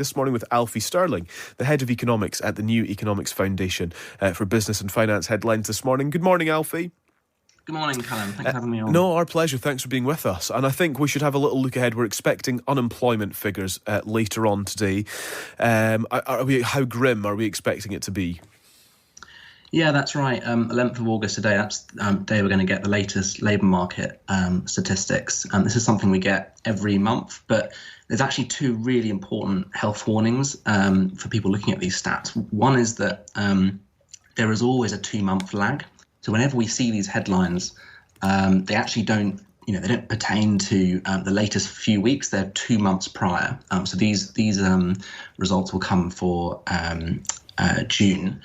this morning with Alfie Stirling, the Head of Economics at the New Economics Foundation for Business and Finance Headlines this morning. Good morning, Alfie. Good morning, Callum. Thanks for having me on. No, our pleasure. Thanks for being with us. And I think we should have a little look ahead. We're expecting unemployment figures later on today. How grim are we expecting it to be? Yeah, that's right. 11th of August today, that's the day we're going to get the latest labour market statistics. This is something we get every month, but there's actually two really important health warnings for people looking at these stats. One is that there is always a 2-month lag. So whenever we see these headlines, they actually don't pertain to the latest few weeks. They're 2 months prior. So these results will come for June.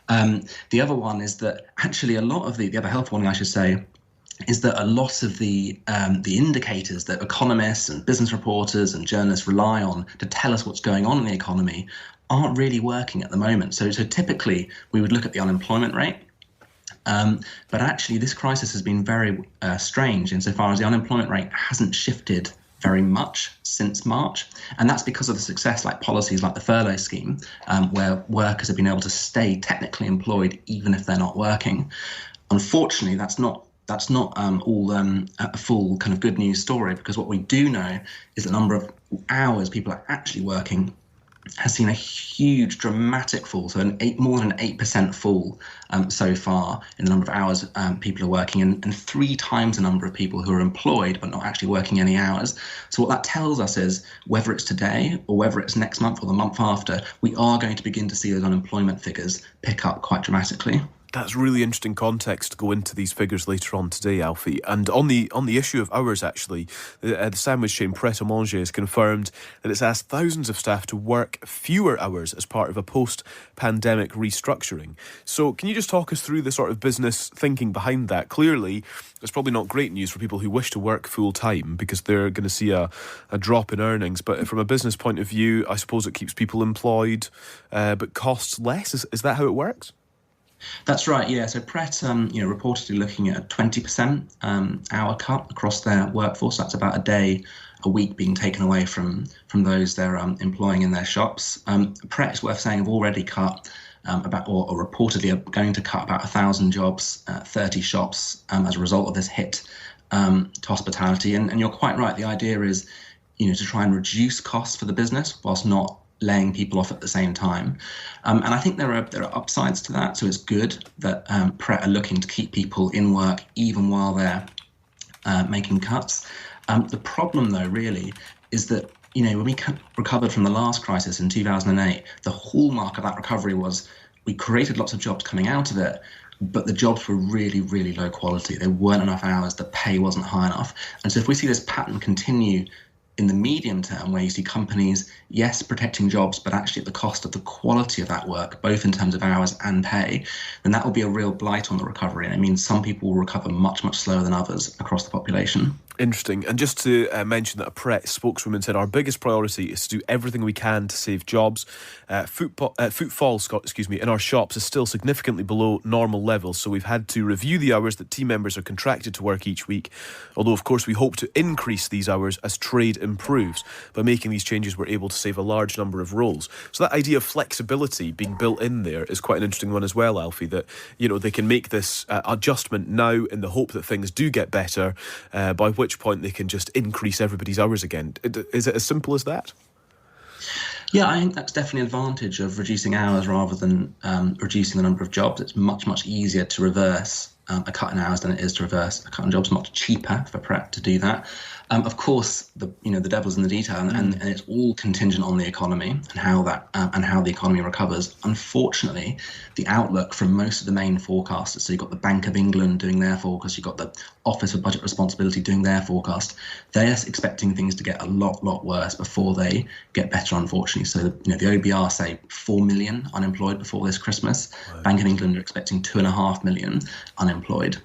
The other one is that actually a lot of the other health warning, I should say, is that a lot of the indicators that economists and business reporters and journalists rely on to tell us what's going on in the economy aren't really working at the moment. So typically we would look at the unemployment rate. But actually, this crisis has been very strange insofar as the unemployment rate hasn't shifted very much since March. And that's because of the success like policies like the furlough scheme, where workers have been able to stay technically employed even if they're not working. Unfortunately, that's not all a full kind of good news story, because what we do know is the number of hours people are actually working has seen a huge dramatic fall, so more than an 8% fall so far in the number of hours people are working, and 3 times the number of people who are employed but not actually working any hours. So what that tells us is whether it's today or whether it's next month or the month after, we are going to begin to see those unemployment figures pick up quite dramatically. That's really interesting context to go into these figures later on today, Alfie. And on the issue of hours, actually, the sandwich chain Pret a Manger has confirmed that it's asked thousands of staff to work fewer hours as part of a post-pandemic restructuring. So can you just talk us through the sort of business thinking behind that? Clearly, it's probably not great news for people who wish to work full-time because they're going to see a drop in earnings. But from a business point of view, I suppose it keeps people employed but costs less. Is that how it works? That's right, yeah. So Pret, reportedly looking at a 20% hour cut across their workforce. That's about a day a week being taken away from those they're employing in their shops. Pret, it's worth saying, have already cut or reportedly are going to cut about 1,000 jobs, 30 shops as a result of this hit to hospitality. And you're quite right. The idea is, to try and reduce costs for the business whilst not laying people off at the same time. And I think there are upsides to that. So it's good that Pret are looking to keep people in work even while they're making cuts. The problem, though, really, is that, when we recovered from the last crisis in 2008, the hallmark of that recovery was we created lots of jobs coming out of it, but the jobs were really, really low quality. There weren't enough hours. The pay wasn't high enough. And so if we see this pattern continue in the medium term, where you see companies, yes, protecting jobs, but actually at the cost of the quality of that work, both in terms of hours and pay, then that will be a real blight on the recovery. And it means some people will recover much, much slower than others across the population. Interesting. And just to mention that a Pret spokeswoman said our biggest priority is to do everything we can to save jobs. Footfall in our shops is still significantly below normal levels, so we've had to review the hours that team members are contracted to work each week. Although, of course, we hope to increase these hours as trade improves. By making these changes, we're able to save a large number of roles. So that idea of flexibility being built in there is quite an interesting one as well, Alfie, that, they can make this adjustment now in the hope that things do get better, by which point they can just increase everybody's hours again. Is it as simple as that? Yeah, I think that's definitely an advantage of reducing hours rather than reducing the number of jobs. It's much, much easier to reverse a cut in hours than it is to reverse a cut in jobs. Much cheaper for Pret to do that. Of course, the devil's in the detail, and it's all contingent on the economy and how the economy recovers. Unfortunately, the outlook from most of the main forecasters, so you've got the Bank of England doing their forecast, you've got the Office of Budget Responsibility doing their forecast. They're expecting things to get a lot worse before they get better, unfortunately. So the OBR say 4 million unemployed before this Christmas. Right. Bank of England are expecting 2.5 million unemployed.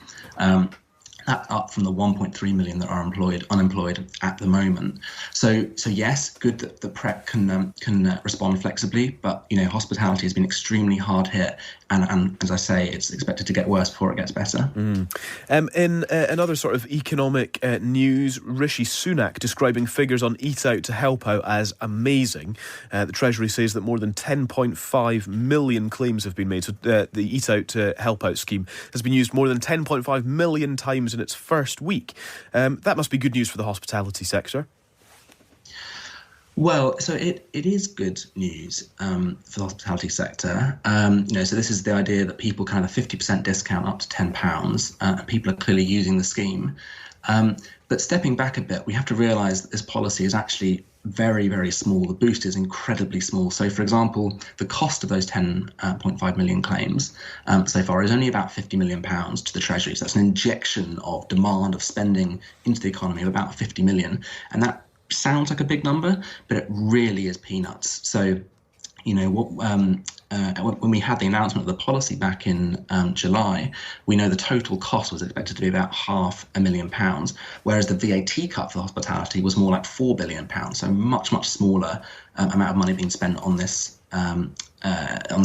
That's up from the 1.3 million that are unemployed at the moment. So yes, good that the PrEP can respond flexibly, but hospitality has been extremely hard hit, and as I say, it's expected to get worse before it gets better. In another sort of economic news, Rishi Sunak describing figures on Eat Out to Help Out as amazing. The Treasury says that more than 10.5 million claims have been made. So the Eat Out to Help Out scheme has been used more than 10.5 million times in its first week. That must be good news for the hospitality sector. Well, so it is good news for the hospitality sector. So this is the idea that people can have a 50% discount up to £10, and people are clearly using the scheme. But stepping back a bit, we have to realise that this policy is actually very, very small. The boost is incredibly small. So, for example, the cost of those 10.5 million claims so far is only about £50 million to the Treasury. So that's an injection of demand, of spending into the economy of about 50 million. And that sounds like a big number, but it really is peanuts. So, when we had the announcement of the policy back in July, we know the total cost was expected to be about £500,000, whereas the VAT cut for hospitality was more like £4 billion. So much, much smaller amount of money being spent on this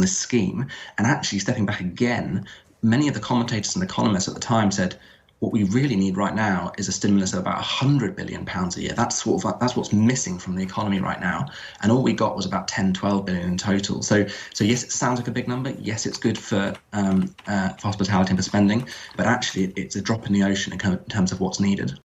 scheme. And actually, stepping back again, many of the commentators and economists at the time said, what we really need right now is a stimulus of about £100 billion a year. That's what's missing from the economy right now. And all we got was about 10-12 billion in total. So yes, it sounds like a big number. Yes, it's good for hospitality and for spending, but actually it's a drop in the ocean in terms of what's needed.